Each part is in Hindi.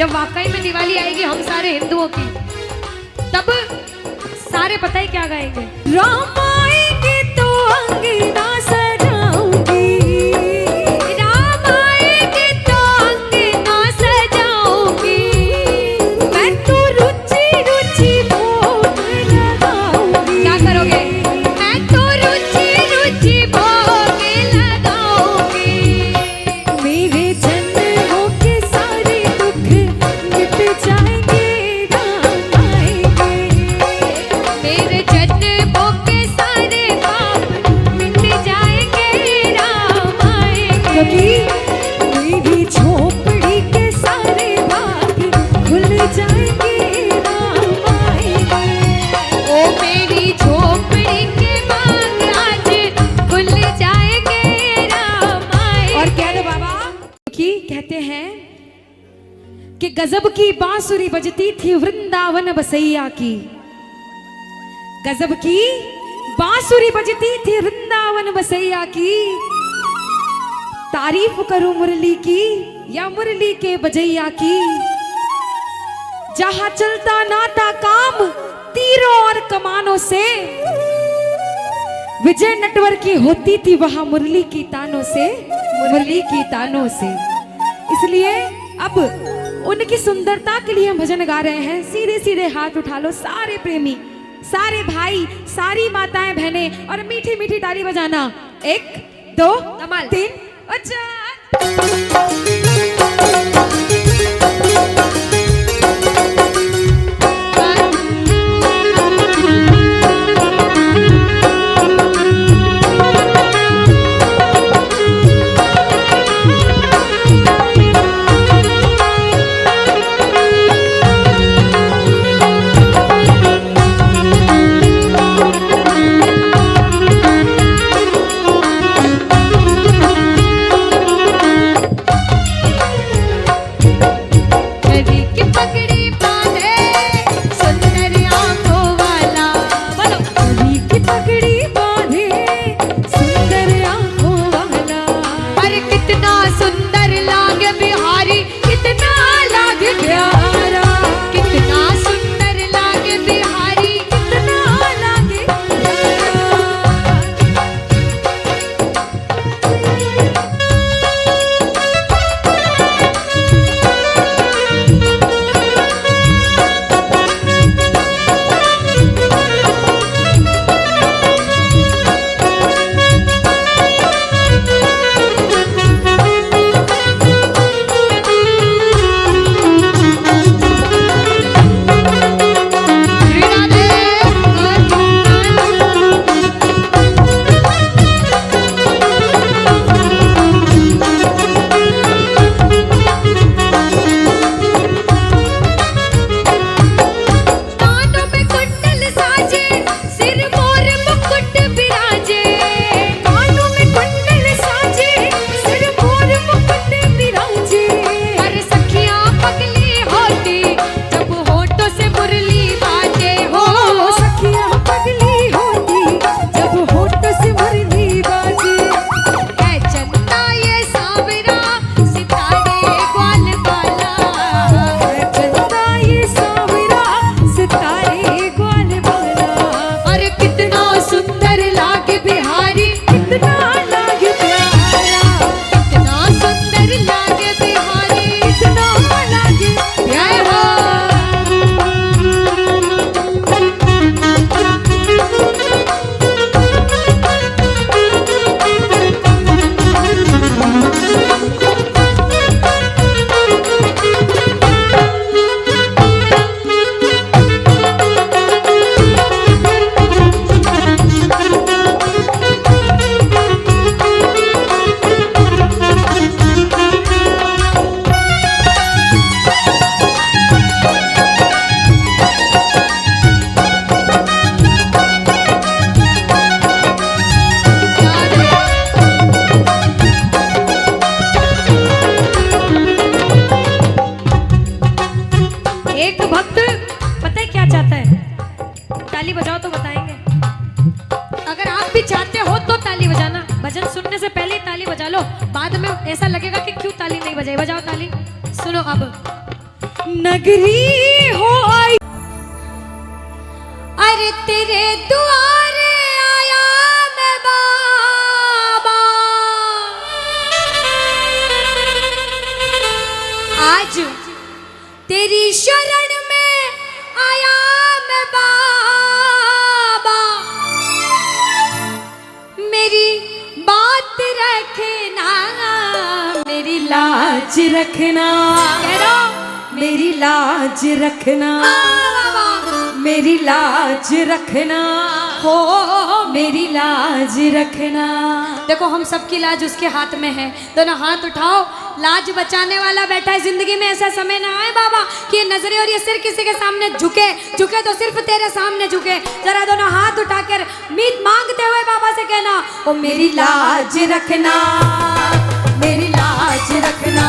जब वाकई में दिवाली आएगी हम सारे हिंदुओं की, तब सारे पता ही क्या गाएंगे। राम आएंगे तो अंगना सजाऊंगी, राम आएंगे तो अंगना सजाऊंगी, मैं तो रुचि रुचि भोग लगाऊंगी। क्या करोगे? मैं तो रुचि रुचि भोग लगाऊंगी। मेरे जन्मों के सारे दुख मिट जाएंगे, राम आएंगे। मेरे जन्मों के सारे पाप मिट जाएंगे, राम आएंगे। क्योंकि मेरी झोपड़ी के सारे भाग खुल जाएंगे, राम आएंगे। ओ मेरी झोपड़ी के बाग आज खुल जाएंगे, राम आएंगे। और क्या ना बाबा कि कहते हैं कि गजब की बांसुरी बजती थी वृंदावन बसैया की, गजब की बांसुरी बजती थी वृंदावन बसैया की। तारीफ करूं मुरली की या मुरली के बजैया की, जहां चलता ना था काम तीरों और कमानों से, विजय नटवर की होती थी वहां मुरली की तानों से, मुरली की तानों से। इसलिए अब उनकी सुंदरता के लिए हम भजन गा रहे हैं। सीधे सीधे हाथ उठा लो सारे प्रेमी, सारे भाई, सारी माताएं बहनें, और मीठी मीठी ताली बजाना। 1 2 कमाल। 3 और 4। बाद में ऐसा लगेगा कि क्यों ताली नहीं बजाई। बजाओ ताली। सुनो अब नगरी हो आई। अरे तेरे दुआरे आया मैं बाबा, आज तेरी शरण में आया मैं बाबा, मेरी बात रखना, मेरी लाज रखना, कह रहा मेरी लाज रखना, मेरी लाज रखना, हो मेरी लाज रखना। देखो हम सबकी लाज उसके हाथ में है, दोनों हाथ उठाओ, लाज बचाने वाला बैठा है। जिंदगी में ऐसा समय ना आए बाबा कि ये नजरें और ये सिर किसी के सामने झुके, झुके तो सिर्फ तेरे सामने झुके। जरा दोनों हाथ उठाकर मीत मांगते हुए बाबा से कहना, ओ मेरी लाज रखना, मेरी लाज रखना,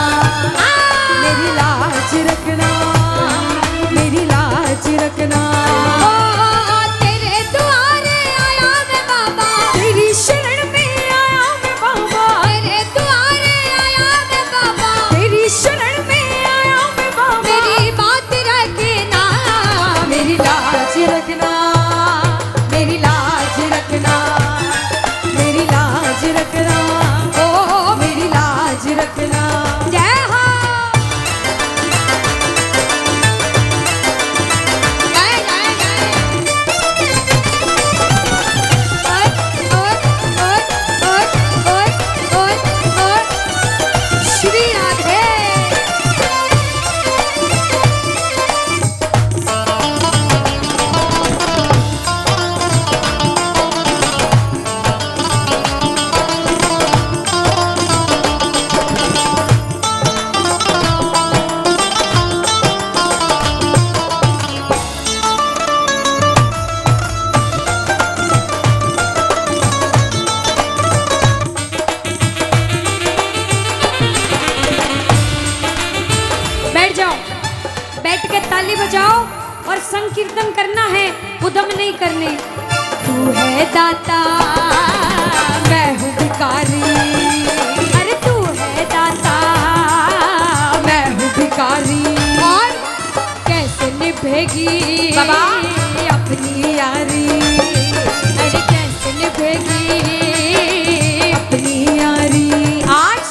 मेरी लाज रखना, मेरी लाज रखना। तेरे दुआरे आया मैं बाबा, तेरी शरण में आया मैं बाबा, तेरे दुआरे आया मैं बाबा, तेरी शरण में आया मैं बाबा। मेरी बात रखना, मेरी लाज रखना, मेरी लाज रखना, मेरी लाज रखना, ओ मेरी लाज रखना। जय हो। जय जय जय। ओए, श्री राधे। बैठ जाओ, बैठ के ताली बजाओ और संकीर्तन करना है, उदम नहीं करने। तू है दाता, मैं हूँ भिखारी, अरे तू है दाता, मैं हूँ भिखारी। और कैसे निभेगी बाबा अपनी यारी, अरे कैसे निभेगी अपनी यारी। आज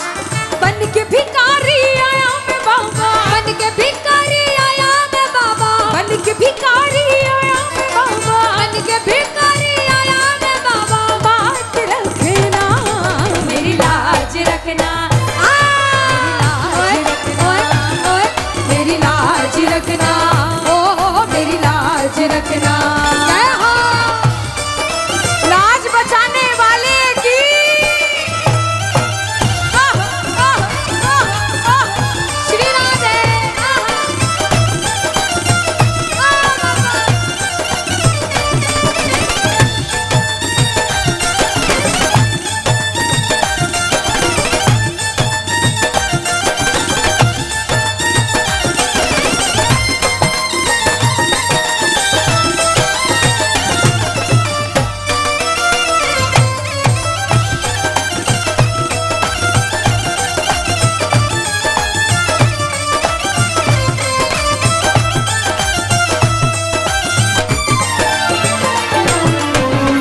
बन के भिखारी आया मैं बाबा, बन के भिखारी आया मैं बाबा, बन के भिखारी आया मैं बाबा। बन के भिखारी आया मैं बाबा। बात रखना, मेरी लाज रखना, ओए, ओए, ओए, मेरी लाज रखना, ओ मेरी लाज रखना। जय हो। लाज बचाने वाले की श्री राधे।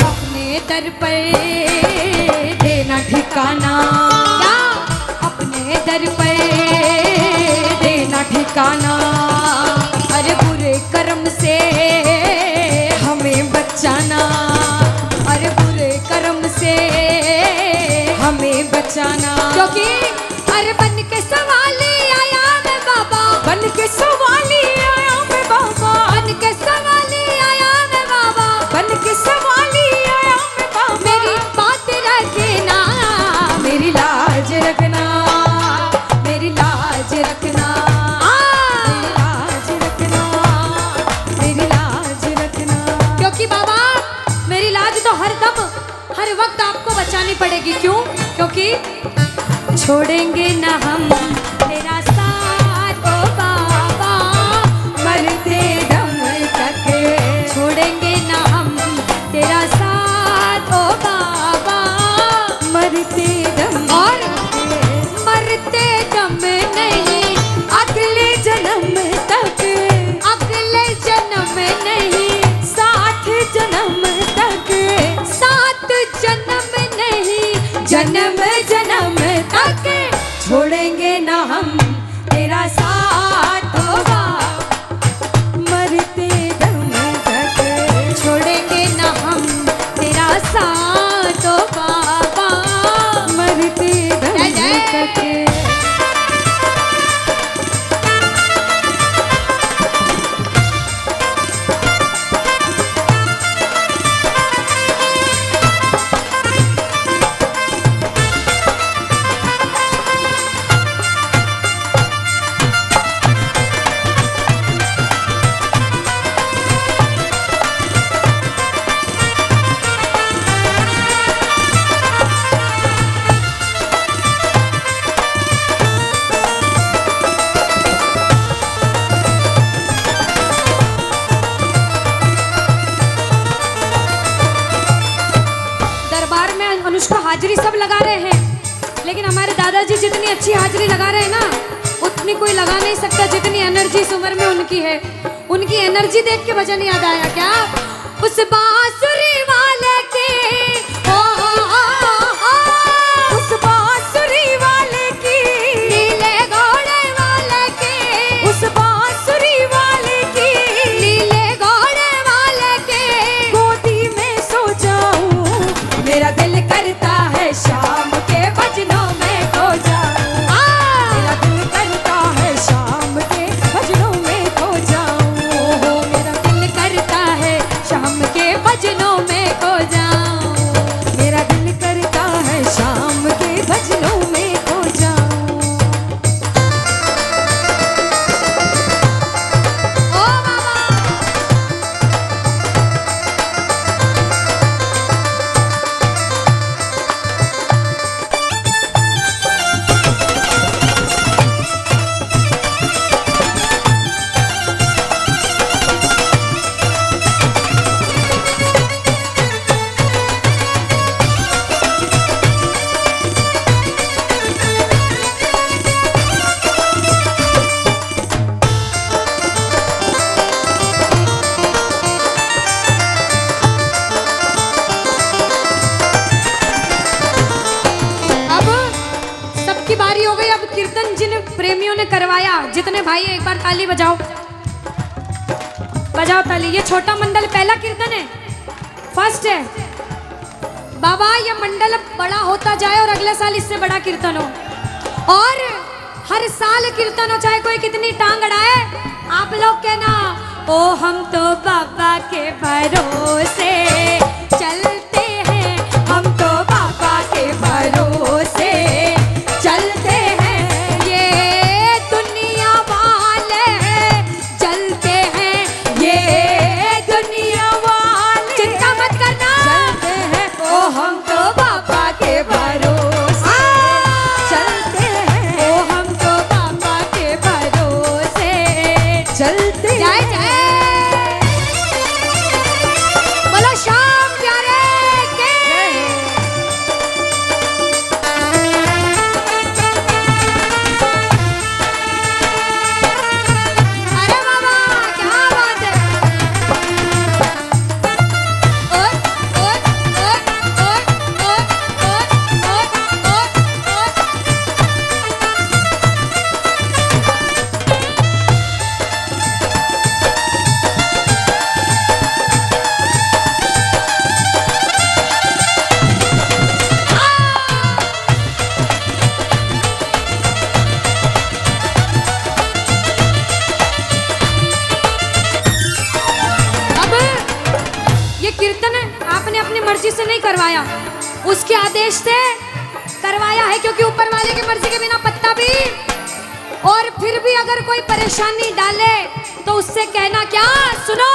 अपने दर पर देना ठिकाना, क्या, अपने दर पर देना ठिकाना। अरे बुरे कर्म से हमें बचाना, अरे बुरे कर्म से हमें बचाना। क्योंकि अरे बन के सवाली आया मैं बाबा, बन के सवाली आया मैं बाबा, बन के सवाली आया मैं बाबा। बन के सवाली आया मैं बाबा। मेरी बात रखना, मेरी लाज रखना, मेरी लाज रखना, मेरी लाज रखना, मेरी लाज रखना। क्योंकि बाबा मेरी लाज तो हर दम हर वक्त आपको बचानी पड़ेगी। क्यों? क्योंकि छोड़ेंगे ना हम तेरा साथ ओ बाबा, मरते दम तक छोड़ेंगे ना हम तेरा साथ ओ बाबा, मरते दम और मरते दम नहीं अगले जन्म तक हाजिरी सब लगा रहे हैं, लेकिन हमारे दादाजी जितनी अच्छी हाजिरी लगा रहे हैं ना, उतनी कोई लगा नहीं सकता जितनी एनर्जी इस उम्र में उनकी है। उनकी एनर्जी देख के भजन याद आया क्या? उस बांसुरी वाले की उस बांसुरी वाले की, नीले घोड़े वाले की, उस बांसुरी वाले की, नीले घोड़े वाले की गोदी में सो जाऊं। मेरा दिल करता है शाम के भजनों में खो जाऊं। मेरा दिल करता है शाम के भजनों में खो जाऊं। ओहो, मेरा दिल करता है शाम के भजनों में खो जाऊं। मेरा दिल करता है शाम के भजनों में खो जाऊं। ओ बाबा, अब सबकी बारी हो गई। अब कीर्तन जिन प्रेमियों ने करवाया, जितने भाई हैं, एक बार ताली बजाओ, बजाओ ताली। ये छोटा मंडल पहला कीर्तन है, फर्स्ट है। बाबा ये मंडल बड़ा होता जाए और अगले साल इससे बड़ा कीर्तन हो, और हर साल कीर्तन हो, चाहे कोई कितनी टांग अड़ाए। आप लोग कहना, ओ हम तो बाबा के भरोसे चलते हैं, हम तो बाबा के भरोसे चलते हैं। ये दुनिया वाले चलते हैं, ये दुनिया वाले चिंता मत करना, चलते हैं, ओ हम तो बाबा के भरोसे चलते हैं, ओ हम तो बाबा के भरोसे चलते जय जय बोलो श्याम प्यारे के। अरे बाबा क्या बात है। ओए ओए ओए ओए ओए ओए ओए ओए। अब ये कीर्तन आपने अपनी मर्जी से नहीं करवाया, उसके आदेश से करवाया है, क्योंकि ऊपर वाले की मर्जी के बिना पत्ता भी। और फिर भी अगर कोई परेशानी डाले तो उससे कहना क्या, सुनो,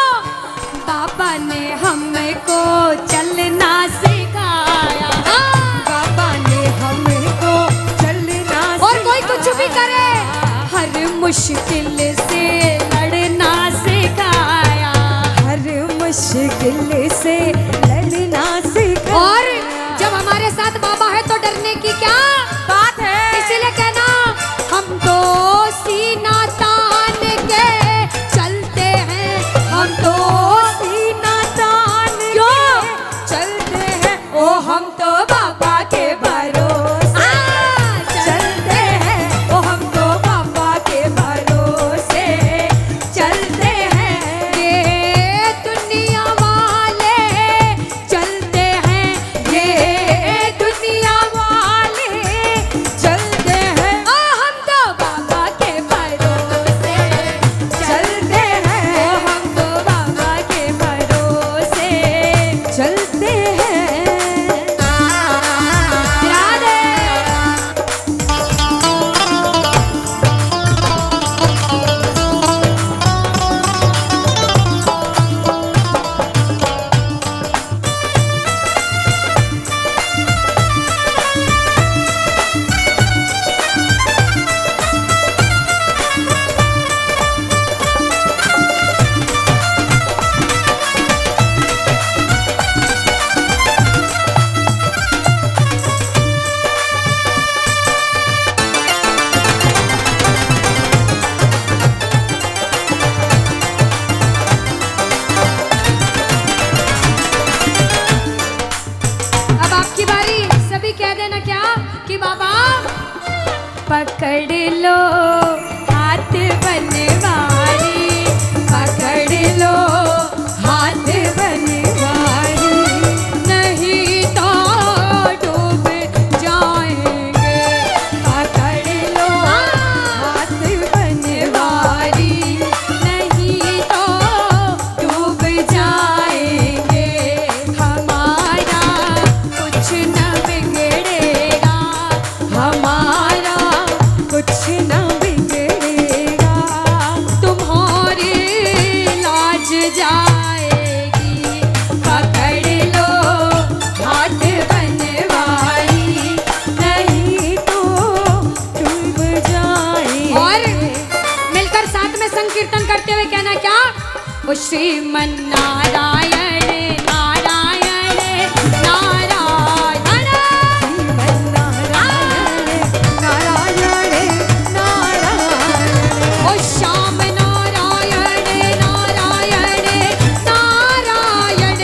बाबा ने हमको चलना सिखाया। बाबा ने हमको चलना और कोई कुछ भी सिखाया। करे, हर मुश्किल से लड़ना सिखाया। हर मुश्किल से लड़ना सिखाया। और जब हमारे साथ बाबा है तो डरने की क्या बात है। इसीलिए कहना, हम तो सीना तान के चलते हैं, हम तो सीना तान क्यों के चलते हैं, ओ हम तो बाबा के भरोसे चलते हैं, ओ हम तो बाबा के भरोसे चलते हैं। ये दुनिया वाले पकड़ लो हाथ बनवारी, पकड़ लो हाथ बनवारी, नहीं तो डूब जाएंगे। पकड़ लो हाथ बनवारी, नहीं तो डूब जाएंगे। हमारा कुछ न बिगड़ेगा, हमारा कुछ न बिगड़ेगा, तुम्हारी लाज जाएगी। पकड़ लो हाथ बनवारी, नहीं तो डूब जाएंगे। और मिलकर साथ में संकीर्तन करते हुए कहना क्या? ओ श्रीमन नारायण नारायण नारायण, ओ श्याम नारायण नारायण नारायण,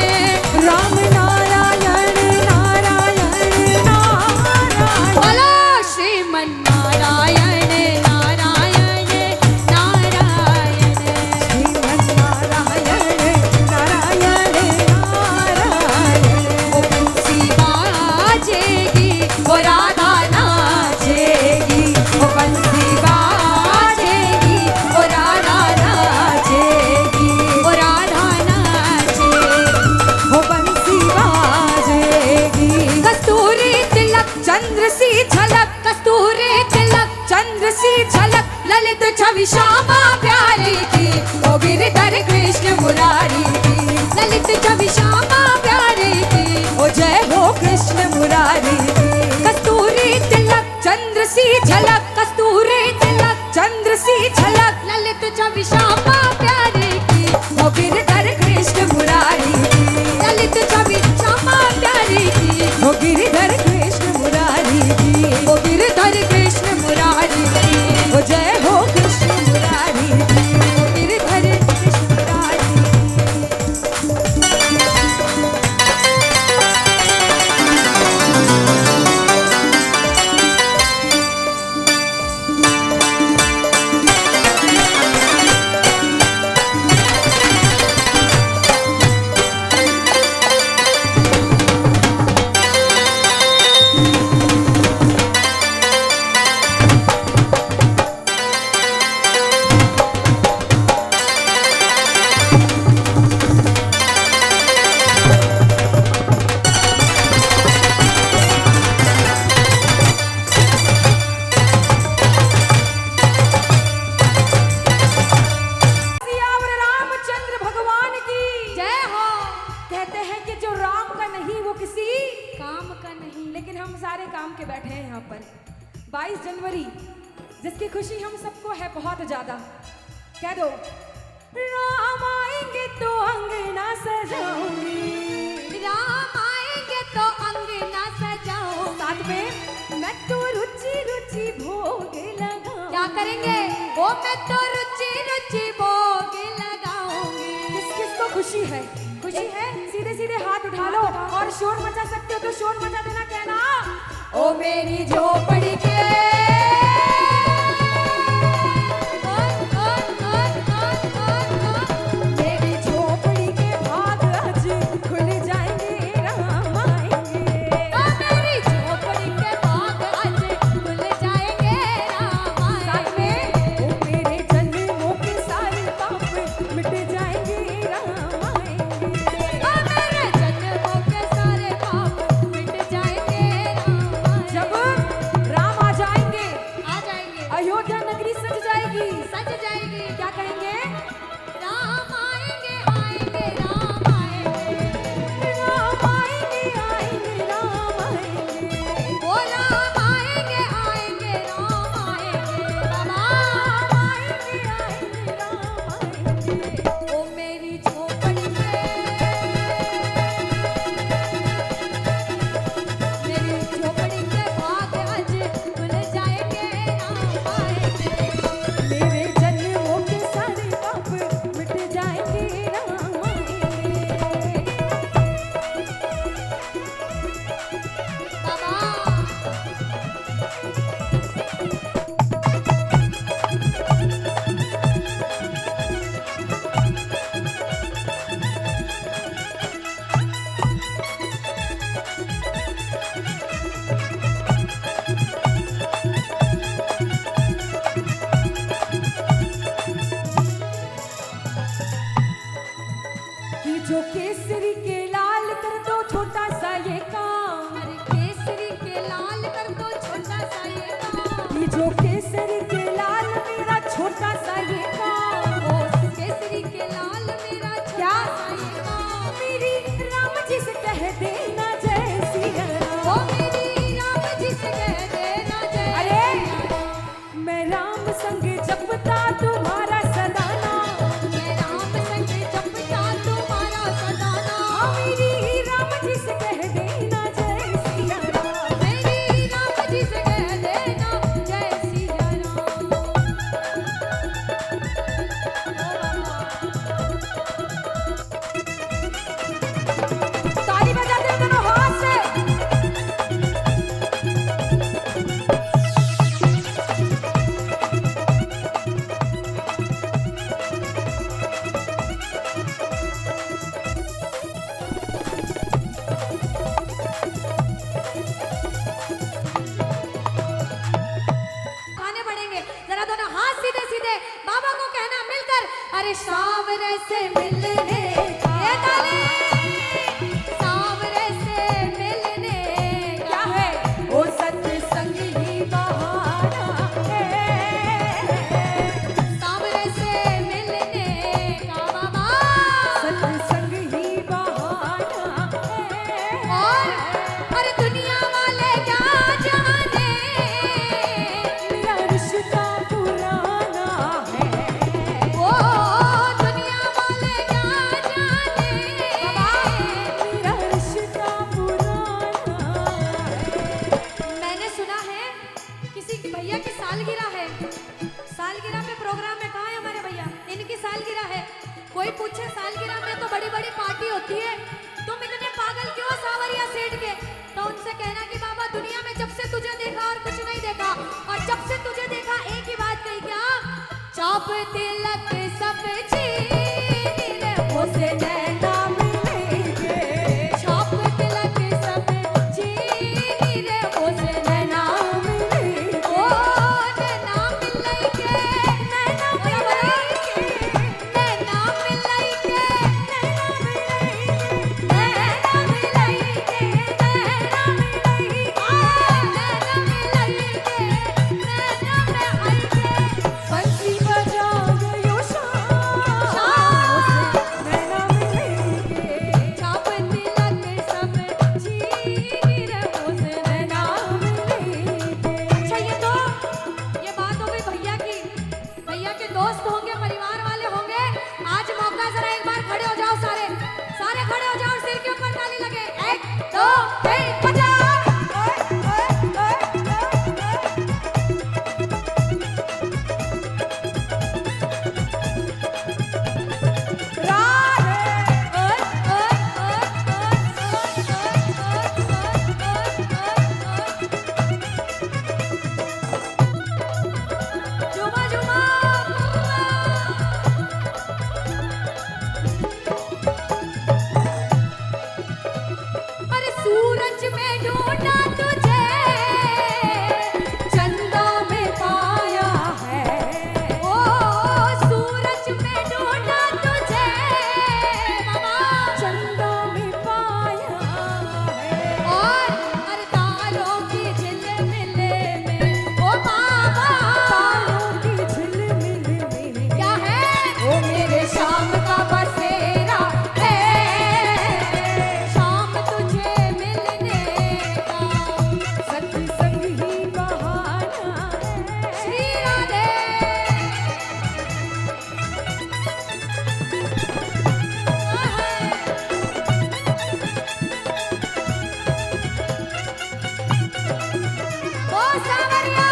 राम नारायण नारायण नारायण, बोलो श्रीमन नारायण नारायण नारायण। श्रीमन नारायण नारायण नारायण। ओ बंसी बाजेगी, ओ राधा नाचेगी, ओ बंसी बाजेगी, ओ राधा नाचेगी, ओ राधा नाचेगी। हो बंसी बाजेगी, कस्तूरी तिलक चंद्र सी झलक, कस्तूरी तिलक चंद्र सी झलक, ललित छवि श्यामा प्यारी की, ओ गिरधर कृष्ण मुरारी की, ललित छवि श्यामा प्यारी की, ओ जय हो कृष्ण मुरारी की। कस्तूरी तिलक चंद्र सी झलक, कस्तूरी तिलक चंद्र सी झलक, ललित छवि श्यामा प्यारी की, ओ गिरधर कृष्ण मुरारी की। ललित छवि श्यामा प्यारी की, ओ गिरधर कृष्ण मुरारी की। ओ गिरधर कृष्ण मुरारी की, ओ जय हो कृष्ण मुरारी की। ओ गिरधर कृष्ण मुरारी की। सियावर रामचंद्र भगवान की जय हो। कहते हैं कि जो राम का नहीं वो किसी काम का नहीं, लेकिन हम सारे काम के बैठे हैं यहाँ पर। 22 जनवरी जिसकी खुशी हम सबको है बहुत ज्यादा। कह दो राम आएंगे तो अंगना सजाऊंगी, राम आएंगे तो अंगना सजाओ। साथ में मैं तो रुचि रुचि भोग लगाऊं। क्या करेंगे? वो मैं तो रुचि रुचि भोग लगाऊंगी। किस किस को खुशी है? खुशी है? सीधे सीधे हाथ उठा लो और शोर मचा सकते हो तो शोर मचा देना। कहना ओ मेरी झोपड़ी के मेरी झोपड़ी के भाग आज खुल जाएंगे, राम आएंगे। ओ मेरी झोपड़ी के बाग आज खुल जाएंगे, राम साथ आएंगे। में ओ मेरे जन्मों के सारे पाप मिट जाएंगे, राम आएंगे। ओ मेरे जन्मों के सारे पाप मिट जाएंगे, राम आएंगे। जब राम आ जाएंगे सब तिलक सब चीर उसे नैना मिलेंगे छाप तिलक सब चीर उसे नैना मिलेंगे ओ नैना मिलेंगे नैना मिलेंगे नैना मिलेंगे नैना मिलेंगे नैना मिलेंगे नैना मिलेंगे नैना मिलेंगे नैना में आएंगे बंसी बजा गयो शाम नैना मिलेंगे छाप तिलक सब चीर उसे नैना मिलेंगे। अच्छा ये बात हो गई भैया की। भैया के दोस्त होंगे, परिवार वाले होंगे। आज मौका जरा एक बार खड़े हो जाओ, सारे खड़े हो जाओ, सिर के ऊपर ताली लगे। 1 2 3 बजा। झूमा झूमा अरे सूरज में ढूंढा तुझे चंदा में पाया है ओ सूरज में ढूंढा तुझे बाबा चंदा में पाया है और तारों की झिलमिल में ओ बाबा तारों की झिलमिल में क्या है ओ मेरे शाम का बसेरा है शाम तुझे मिलने का सत्संग ही बहाना है श्री राधे ओ सावरिया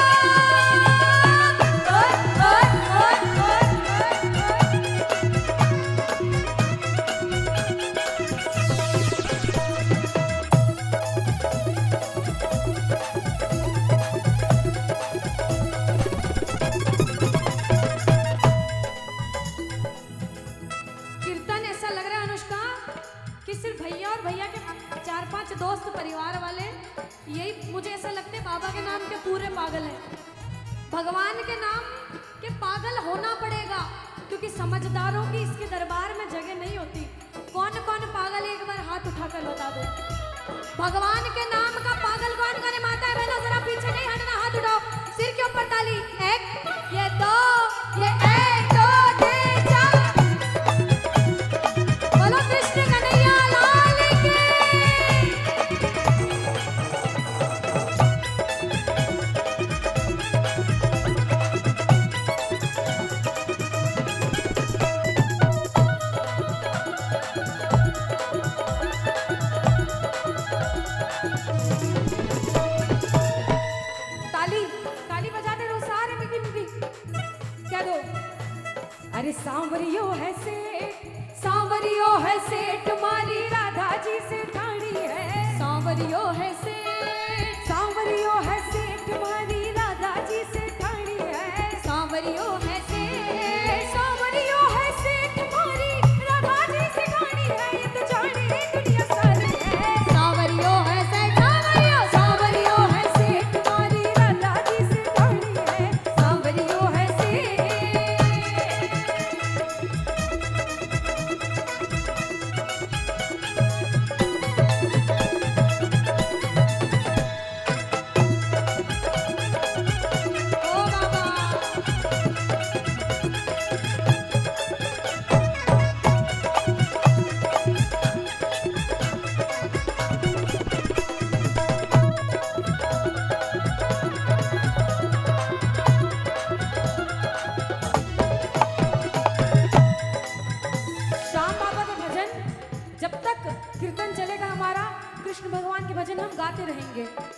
कीर्तन ऐसा लग रहा है अनुष्का कि सिर्फ भैया और भैया के 4-5 दोस्त परिवार वाले यही मुझे ऐसा लगता है बाबा के नाम के पूरे पागल हैं। भगवान के नाम के पागल होना पड़ेगा क्योंकि समझदारों की इसके दरबार में जगह नहीं होती। कौन कौन पागल है एक बार हाथ उठाकर बता दो। भगवान के नाम का पागल कौन कौन है? माता है बहनों जरा पीछे नहीं हटना, हाथ उठाओ, सिर के ऊपर ताली। 1 ये 2 ये 1 2 3 4 बोलो कृष्ण कन्हैया लाल की। ताली बजाते रहो सारे मिट्टी क्या दो। अरे सांवरियो है सेठ मारी राधा जी से ठाणी है। सांवरियो है सेठ मारी राधा जी से ठाणी है। सांवरियो है सेठ मारी राधा जी से ठाणी है। ये तो जाने दुनिया सारी है। सांवरियो है सेठ मारी राधा जी से ठाणी है। सांवरियो है सेठ ओ बाबा श्याम बाबा का भजन जब तक कीर्तन चलेगा हमारा, कृष्ण भगवान के भजन हम गाते रहेंगे।